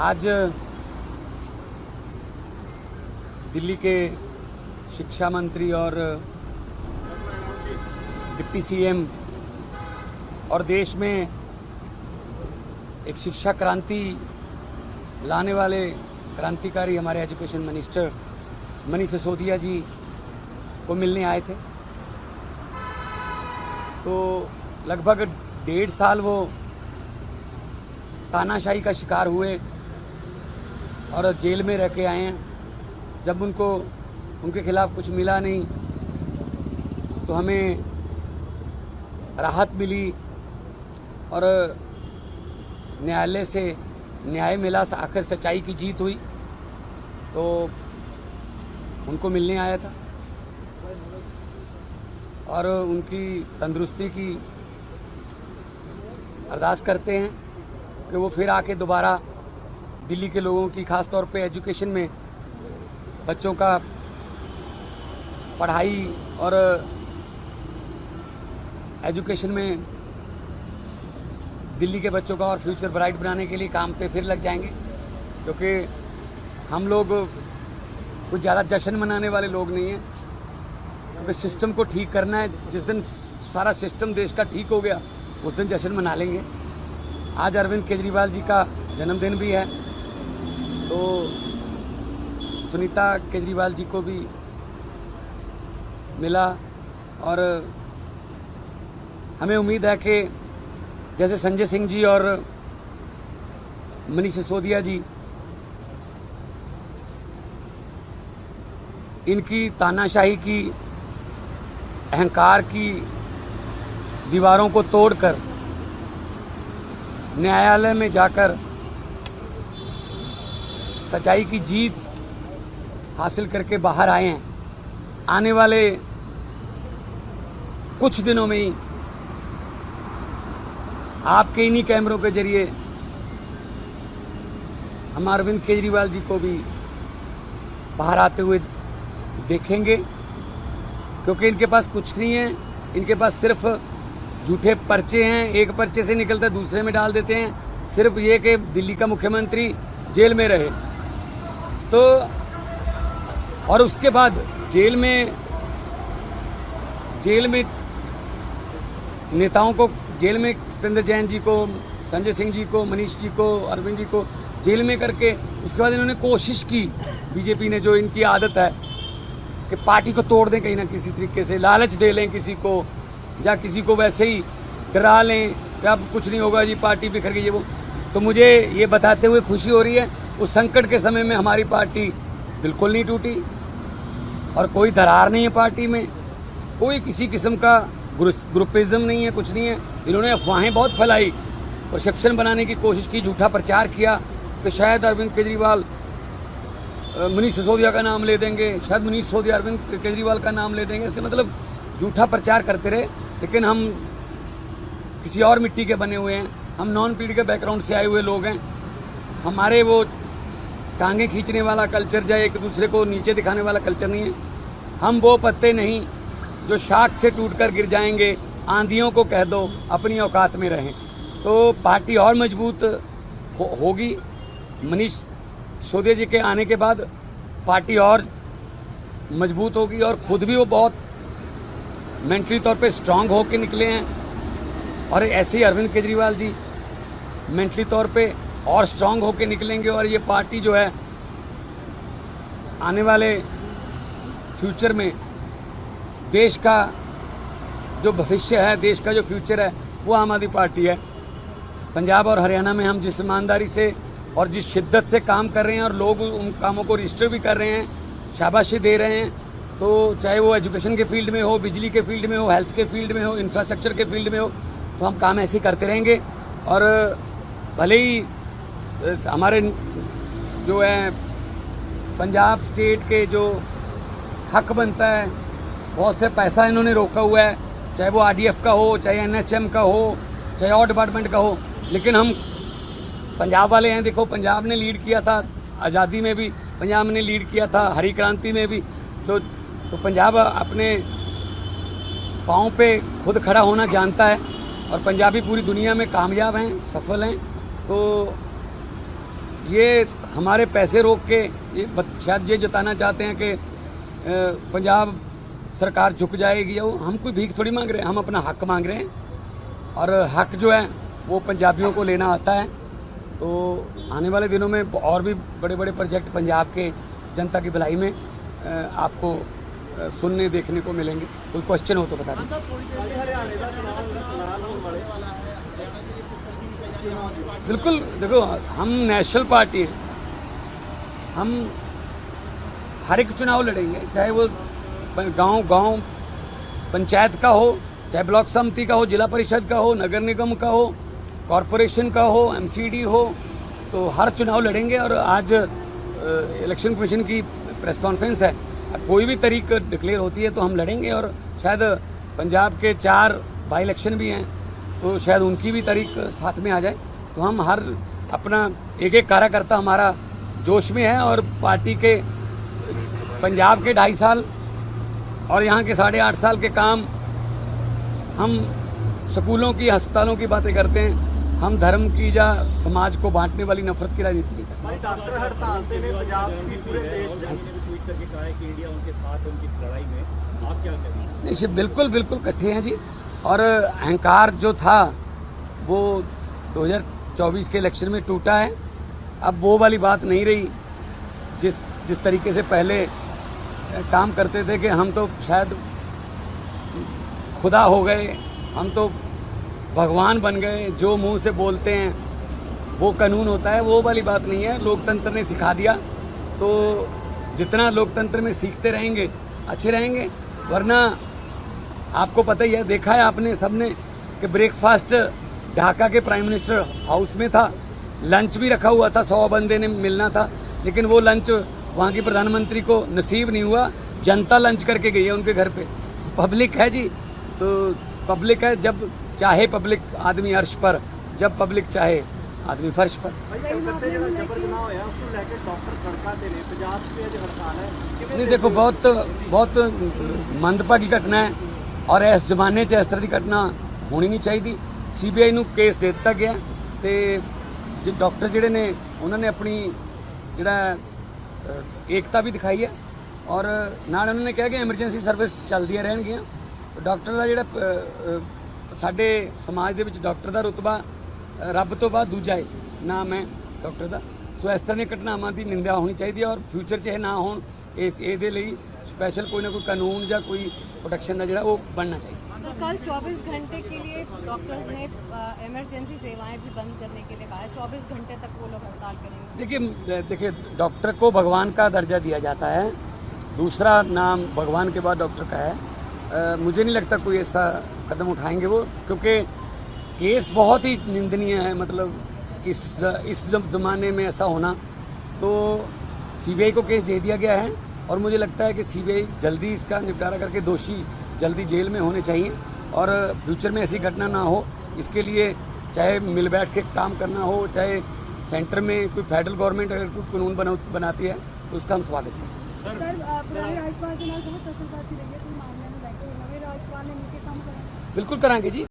आज दिल्ली के शिक्षा मंत्री और डिप्टी सीएम और देश में एक शिक्षा क्रांति लाने वाले क्रांतिकारी हमारे एजुकेशन मिनिस्टर मनीष सिसोदिया जी को मिलने आए थे। तो लगभग 1.5 साल वो तानाशाही का शिकार हुए और जेल में रह के आए हैं। जब उनके खिलाफ कुछ मिला नहीं तो हमें राहत मिली और न्यायालय से न्याय मिला, आखिर सच्चाई की जीत हुई। तो उनको मिलने आया था और उनकी तंदुरुस्ती की अरदास करते हैं कि वो फिर आके दोबारा दिल्ली के लोगों की, खास तौर पे एजुकेशन में बच्चों का पढ़ाई और एजुकेशन में दिल्ली के बच्चों का और फ्यूचर ब्राइट बनाने के लिए काम पे फिर लग जाएंगे। क्योंकि हम लोग कुछ ज़्यादा जश्न मनाने वाले लोग नहीं हैं, क्योंकि सिस्टम को ठीक करना है। जिस दिन सारा सिस्टम देश का ठीक हो गया उस दिन जश्न मना लेंगे। आज अरविंद केजरीवाल जी का जन्मदिन भी है, तो सुनीता केजरीवाल जी को भी मिला और हमें उम्मीद है कि जैसे संजय सिंह जी और मनीष सिसोदिया जी इनकी तानाशाही की, अहंकार की दीवारों को तोड़कर न्यायालय में जाकर सच्चाई की जीत हासिल करके बाहर आए हैं। आने वाले कुछ दिनों में ही आपके इन्हीं कैमरों के जरिए हम अरविंद केजरीवाल जी को भी बाहर आते हुए देखेंगे। क्योंकि इनके पास कुछ नहीं है, इनके पास सिर्फ झूठे पर्चे हैं। एक पर्चे से निकलता दूसरे में डाल देते हैं, सिर्फ ये कि दिल्ली का मुख्यमंत्री जेल में रहे। तो और उसके बाद जेल में नेताओं को, जेल में सत्येंद्र जैन जी को, संजय सिंह जी को, मनीष जी को, अरविंद जी को जेल में करके उसके बाद इन्होंने कोशिश की, बीजेपी ने, जो इनकी आदत है कि पार्टी को तोड़ दें कहीं ना किसी तरीके से, लालच दे लें किसी को, या किसी को वैसे ही डरा लें कि अब कुछ नहीं होगा जी, पार्टी बिखर गई है वो। तो मुझे ये बताते हुए खुशी हो रही है, उस संकट के समय में हमारी पार्टी बिल्कुल नहीं टूटी और कोई दरार नहीं है पार्टी में, कोई किसी किस्म का ग्रुपिज्म नहीं है, कुछ नहीं है। इन्होंने अफवाहें बहुत फैलाई, परसेप्शन बनाने की कोशिश की, झूठा प्रचार किया कि शायद अरविंद केजरीवाल मनीष सिसोदिया का नाम ले देंगे, शायद मनीष सिसोदिया अरविंद केजरीवाल का नाम ले देंगे। ऐसे मतलब झूठा प्रचार करते रहे। लेकिन हम किसी और मिट्टी के बने हुए हैं, हम नॉन पीढ़ी बैकग्राउंड से आए हुए लोग हैं। हमारे वो टांगे खींचने वाला कल्चर या एक दूसरे को नीचे दिखाने वाला कल्चर नहीं है। हम वो पत्ते नहीं जो शाख से टूटकर गिर जाएंगे। आंधियों को कह दो अपनी औकात में रहें। तो पार्टी और मजबूत होगी। मनीष सिसोदिया जी के आने के बाद पार्टी और मजबूत होगी और खुद भी वो बहुत मेंटली तौर पे स्ट्रांग होके निकले हैं। और ऐसे ही अरविंद केजरीवाल जी मेंटली तौर पे और स्ट्रांग होके निकलेंगे और ये पार्टी जो है आने वाले फ्यूचर में देश का जो भविष्य है, देश का जो फ्यूचर है, वो आम आदमी पार्टी है। पंजाब और हरियाणा में हम जिस ईमानदारी से और जिस शिद्दत से काम कर रहे हैं और लोग उन कामों को रजिस्टर भी कर रहे हैं, शाबाशी दे रहे हैं, तो चाहे वो एजुकेशन के फील्ड में हो, बिजली के फील्ड में हो, हेल्थ के फील्ड में हो, इंफ्रास्ट्रक्चर के फील्ड में हो, तो हम काम ऐसे करते रहेंगे। और भले ही हमारे जो है पंजाब स्टेट के जो हक बनता है, बहुत से पैसा इन्होंने रोका हुआ है, चाहे वो आरडीएफ का हो, चाहे एनएचएम का हो, चाहे और डिपार्टमेंट का हो। लेकिन हम पंजाब वाले हैं। देखो, पंजाब ने लीड किया था आज़ादी में भी, पंजाब ने लीड किया था हरी क्रांति में भी। तो पंजाब अपने पाँव पे खुद खड़ा होना जानता है और पंजाबी पूरी दुनिया में कामयाब हैं, सफल हैं। तो ये हमारे पैसे रोक के ये शायद ये जताना चाहते हैं कि पंजाब सरकार झुक जाएगी। या हम कोई भीख थोड़ी मांग रहे हैं, हम अपना हक मांग रहे हैं और हक जो है वो पंजाबियों को लेना आता है। तो आने वाले दिनों में और भी बड़े बड़े प्रोजेक्ट पंजाब के जनता की भलाई में आपको सुनने देखने को मिलेंगे। कोई क्वेश्चन हो तो बता दें। बिल्कुल, देखो हम नेशनल पार्टी हैं, हम हर एक चुनाव लड़ेंगे, चाहे वो गांव पंचायत का हो, चाहे ब्लॉक समिति का हो, जिला परिषद का हो, नगर निगम का हो, कॉरपोरेशन का हो, एमसीडी हो, तो हर चुनाव लड़ेंगे। और आज इलेक्शन कमीशन की प्रेस कॉन्फ्रेंस है, कोई भी तारीख डिक्लेयर होती है तो हम लड़ेंगे। और शायद पंजाब के 4 बाई इलेक्शन भी हैं, तो शायद उनकी भी तारीख साथ में आ जाए। तो हम हर अपना एक एक कार्यकर्ता हमारा जोश में है और पार्टी के पंजाब के 2.5 साल और यहाँ के 8.5 साल के काम, हम स्कूलों की, अस्पतालों की बातें करते हैं, हम धर्म की या समाज को बांटने वाली नफरत की राजनीति नहीं करते। डॉक्टर हड़ताल ने पंजाब की पूरे देश ट्वीट करके कहा है कि इंडिया उनके साथ है उनकी लड़ाई में, आप क्या कहेंगे? नहीं, बिल्कुल इकट्ठे हैं जी। और अहंकार जो था वो 2024 के इलेक्शन में टूटा है। अब वो वाली बात नहीं रही जिस तरीके से पहले काम करते थे कि हम तो शायद खुदा हो गए, हम तो भगवान बन गए, जो मुंह से बोलते हैं वो कानून होता है। वो वाली बात नहीं है। लोकतंत्र ने सिखा दिया, तो जितना लोकतंत्र में सीखते रहेंगे अच्छे रहेंगे। वरना आपको पता ही है, देखा है आपने सबने कि ब्रेकफास्ट ढाका के प्राइम मिनिस्टर हाउस में था, लंच भी रखा हुआ था, 100 बंदे ने मिलना था, लेकिन वो लंच वहां की प्रधानमंत्री को नसीब नहीं हुआ। जनता लंच करके गई है उनके घर पे। तो पब्लिक है जी, तो पब्लिक है, जब चाहे पब्लिक आदमी अर्श पर, जब पब्लिक चाहे आदमी फर्श पर। नहीं, देखो बहुत मंदभागी घटना है और इस जमाने च इस तरह की घटना होनी नहीं चाहिए। सीबीआई ਨੂੰ केस दे दिता गया ਤੇ जो डॉक्टर ਜਿਹੜੇ ਨੇ ਉਹਨਾਂ ਨੇ ਆਪਣੀ ਜਿਹੜਾ एकता भी दिखाई है और ਨਾਲ ਉਹਨਾਂ ਨੇ ਕਿਹਾ ਕਿ ਐਮਰਜੈਂਸੀ ਸਰਵਿਸ ਚੱਲਦੀਆਂ ਰਹਿਣਗੀਆਂ। ਡਾਕਟਰ ਦਾ ਜਿਹੜਾ ਸਾਡੇ ਸਮਾਜ ਦੇ ਵਿੱਚ ਡਾਕਟਰ ਦਾ ਰੁਤਬਾ ਰੱਬ ਤੋਂ ਬਾਅਦ ਦੂਜਾ ਹੈ, ਨਾਮ ਹੈ ਡਾਕਟਰ ਦਾ। ਸੋ ਇਸ ਤਰ੍ਹਾਂ ਦੀਆਂ ਘਟਨਾਵਾਂ ਦੀ ਨਿੰਦਾ ਹੋਣੀ ਚਾਹੀਦੀ ਹੈ ਔਰ ਫਿਊਚਰ 'ਚ ਇਹ ਨਾ ਹੋਣ, ਇਹਦੇ ਲਈ स्पेशल कोई ना कोई कानून या कोई प्रोटेक्शन का जो वो बनना चाहिए। तो कल 24 घंटे के लिए डॉक्टर्स ने इमरजेंसी सेवाएं भी बंद करने के लिए कहा है। 24 घंटे तक वो लोग हड़ताल करेंगे। देखिए डॉक्टर को भगवान का दर्जा दिया जाता है, दूसरा नाम भगवान के बाद डॉक्टर का है। मुझे नहीं लगता कोई ऐसा कदम उठाएंगे वो, क्योंकि केस बहुत ही निंदनीय है। मतलब इस जमाने में ऐसा होना, तो सीबीआई को केस दे दिया गया है और मुझे लगता है कि सीबीआई जल्दी इसका निपटारा करके दोषी जल्दी जेल में होने चाहिए और फ्यूचर में ऐसी घटना ना हो। इसके लिए चाहे मिल बैठ के काम करना हो, चाहे सेंटर में कोई फेडरल गवर्नमेंट अगर कोई कानून बनाती है तो उसका हम स्वागत करें। बिल्कुल कराएंगे जी।